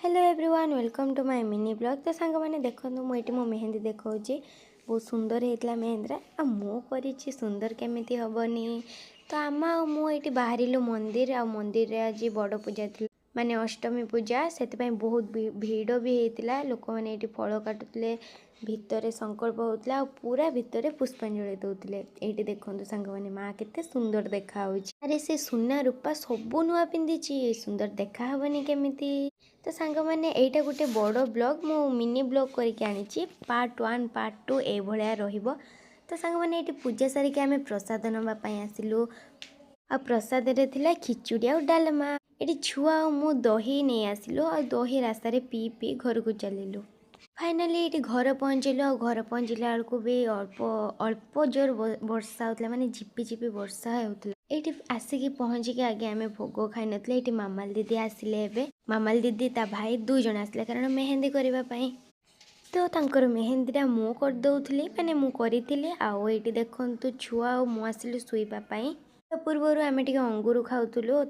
Hello everyone welcome to my mini blog. तो song मैंने देखो मुझे मो मेहंदी देखा बहुत सुंदर होता मेहंदी मो कर सुंदर केमी हेनी। तो आम मुझे बाहर मंदिर मंदिर आज बड़ पूजा थी माने अष्टमी पूजा से बहुत भिड़ भी होता लोक मैंने फल काटुले भितर संकल्प होता पूरा भितर पुष्पांजलि दौले। ये देखो सांग मैंने माँ केते सुंदर देखा अरे से सुना रूपा सबू नुआ पिंधि सुंदर देखा हेनी केमिति। तो सांग मैंने एटा गोटे बड़ ब्लॉग मु मिनी ब्लॉग करके आनी पार्ट 1 पार्ट 2 ए भलिया रहिबो। तो सांग मैंने ये पूजा सारिक आम प्रसाद नापी आसिलु आ प्रसाद रे थिला खिचुड़ी आ डालमा। ये छुआ मु दही नहीं आसिलु आ दही रास्तार पी पी घर को चलिलु। फाइनाली ये घर पहुँचलु आ घर पहुँचला बेलू भी अल्प अल्प जोर वर्षा होता माने झिपी झिपी वर्षा होता। ये आसिकी पहुँचिकी आगे आम भोग खाई नी ये मामाल दीदी आसिले मामाल दीदी ता भाई 2 जन आसिले कारण मेहंदी करने। तो तांकर मेहंदीटा मु करदौली माने मु करी आउ ये देखु छुआ मु आसिलु शुईवाई। तो पूर्वर आम टे अंगूर खाऊलु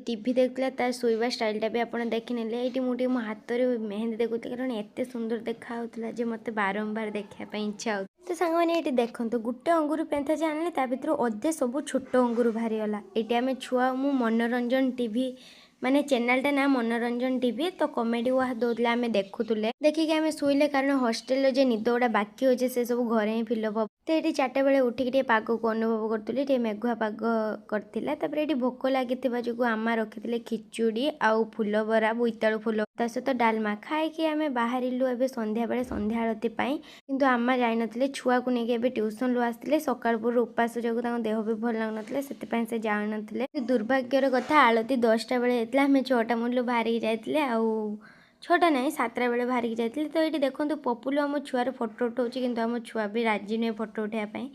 टीवी देखला तार शोवा स्टाइलटा भी आप देखने ये मुझे मो हाथ में मेहंदी देखुली कारण एत सुंदर देखा मत बारंबार देखापी इच्छा हो। तो सांग मैंने ये देखो गोटे अंगूर पेंथा जाने भर अधे सब छोट अंगूर बाहरीगला। ये आम छुआ मु मनोरंजन टीवी माने चैनलटा ना मनोरंजन टीवी। तो कॉमेडी वाह दौले आम देखुले देखिए आम शुले कारण हॉस्टेल जे निद गुड़ा बाकी अच्छे से सब घरे ही फिलअप हम। तो ये 4टा बेले उठिक पाग को अनुभव करूँ मेघुआ पाग करता ये भोक लगी जो आमा रखी खिचुड़ी आउ फुल बरा बोईतालु फुल ता सहित डालमा खाई आम बाहर ए संध्या बेले संध्या आरती किंतु आमा जाई छुआ को लेकिन ट्यूशन रू आसते सकाल पूर्व उपास जो देह भी भल लगन से जान दुर्भाग्यर कथा आलती 10टा बेले होता आम 6टा मूल्य बाहरिकी जाइए आउ 6टा ना 7टा बेले बाहरिकी जाइए। तो ये देखो पपुलु आम छुआर फोटो उठाऊँ कि आम छुआ भी राजी नुहे फोटो उठाइवाई।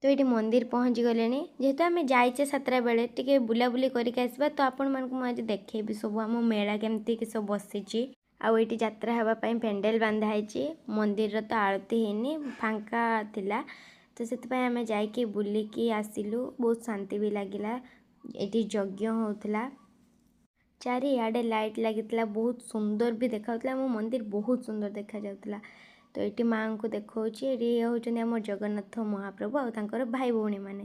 तो ये मंदिर पहुँची गले जेहेतु आम जाइचे 7टा बेले टे बुलाबुली करके आसबा। तो आपण मानक मुझे देखेबी सब आम मेला केमती सब बसी आउ ये यात्रा हाँपाई पेंडेल बांधाई मंदिर तो आरती हैनी फांका थिला। तो से आम जाइए बुलिकी आसिलु बहुत शांति भी लगिला। ये यज्ञ होता चारिआडे लाइट लगी बहुत सुंदर भी देखा मो मंदिर बहुत सुंदर देखा जाउतला। तो ये माँ को देखा ये हूँ आम जगन्नाथ महाप्रभु आर भाई भौणी मैंने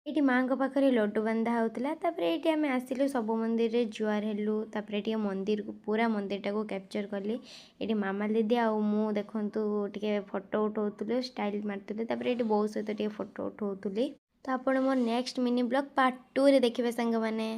ये माँ पाखे लड्डू बांधा होता। ये आम आसिलु सब मंदिर रे जुआर हेलु ये मंदिर को पूरा मंदिर टाक कैप्चर कली। ये मामा दीदी आउ मु देखु टे फोटो उठाऊलु स्टाइल मारतुले ये बहुत सहित फोटो उठाऊली। तो आप मोर नेक्स्ट मिनी ब्लॉग पार्ट 2 रे देखिए सांग माने।